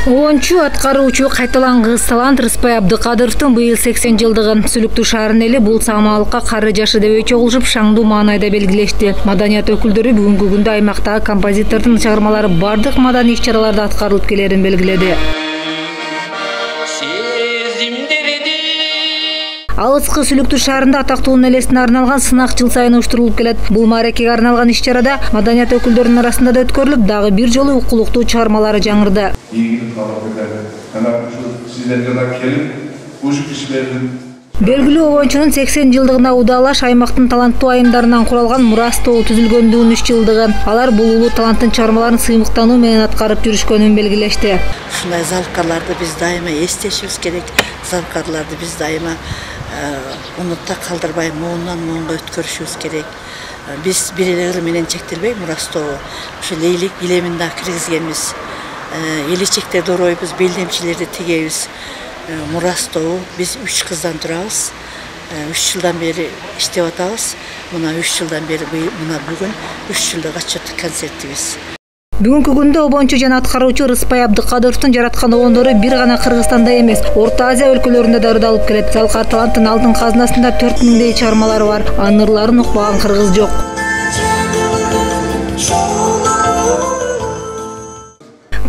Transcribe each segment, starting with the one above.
10 аткаруучу кайталангыс талант Рыспай Абдыкадыровдун быйыл 80 жылдыгын Сүлүктүү шаарынын эли бул самалыкка кары жашы деп чогулушуп шаңдуу маанайда белгилешти. Маданият өкүлдөрү бүгүнкү күндө аймактагы композитордун чыгармалары бардык маданий иш-чараларда аткарылып келерин белгиледи. Алыскы Сүлүктүү шаарында атактуунун элесине арналган сынак жыл сайын уюштурулуп келет. Бул мааракеге арналган иш-чарада маданият өкүлдөрүнүн арасында да өткөрүлүп, дагы бир жолу укулуктуу чыгармалары жаңырды. Белгилүү обончунун 80 жылдыгына удаалаш аймактын таланттуу айымдарынан куралган Мурас тобу түзүлгөндүгүнүн 3 жылдыгы. Алар бул улуу таланттын чыгармаларын сыймыктануу менен аткарып жүрүшкөнүн белгилешти. Ушундай залкарларды биз дайыма эстешибиз керек. Залкарларды биз дайыма унутта калдырбай моондан моонго өткөрүшүбүз керек. Биз бир эле ыр менен чектелбей Мурас тобу ушу лейлик илемин да киргизгенбиз. Элечектерди оройбуз, белдемчилерди тигебиз. Мурас тобу биз 3 кыздан турабыз. 3 жылдан бери иштеп атабыз. Мына 3 жылдан бери мына бүгүн 3 жылдык отчеттик концертибиз. Бүгүнкү күндө обончу жана аткаруучу Рыспай Абдыкадыровдун жараткан обондору бир гана Кыргызстанда эмес, Орто Азия өлкөлөрүндө да ырдалып келет. Залкар таланттын алтын казынасында 4000дей чыгармалары бар. Анын ырларын укпаган кыргыз жок.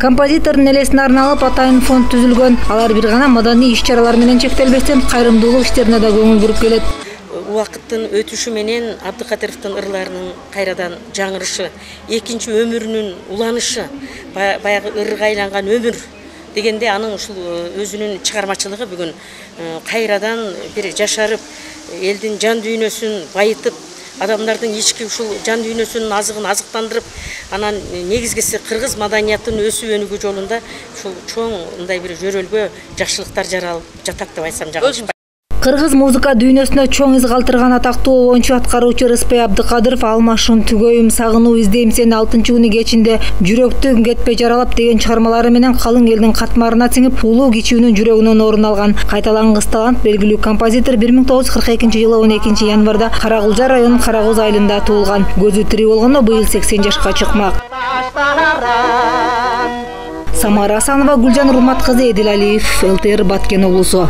Композитордун элесине арналып атайын фонд түзүлгөн. Алар бир гана маданий иш-чаралар менен чектелбестен кайрымдуулук иштерине да көңүл буруп келет. Убакыттын өтүшү менен Абдыкадыровдун ырларынын кайрадан жаңырышы, экинчи өмүрүнүн уланышы, баягы ырга айланган өмүр дегенде анын ушул өзүнүн чыгармачылыгы бүгүн кайрадан бир жашарып, элдин жан дүйнөсүн байытып, адамдардын ички ушул жан дүйнөсүнүн азыгын азыктандырып, анан негизгиси кыргыз маданиятынын өсүп өнүгүү жолунда ушул чоң мындай бир жөрөлгө жакшылыктар жаралып жатат деп айтсам жакшы. Кыргыз музыка дүйнөсүнө чоң из калтырган атактуу обончу аткаруучу Рыспай Абдыкадыров алмашын түгөйүм, сагынуу, издейм сени 6-күнү кечинде, жүрөктү кетпей жаралап деген чыгармалары менен калың элдин катмарына сиңип, улуу кичүүнүн жүрөгүнөн орун алган. Кайталангыс талант белгилүү композитор 1942-жылы 12 январда Карагулжа районунун Карагоз айылында туулган. Көзү тирүү болгондо быйыл 80 жашка чыкмак. Самара Асанова, Гүлжан Урмат кызы, Эдил Алиев, ЛТР Баткен облусу.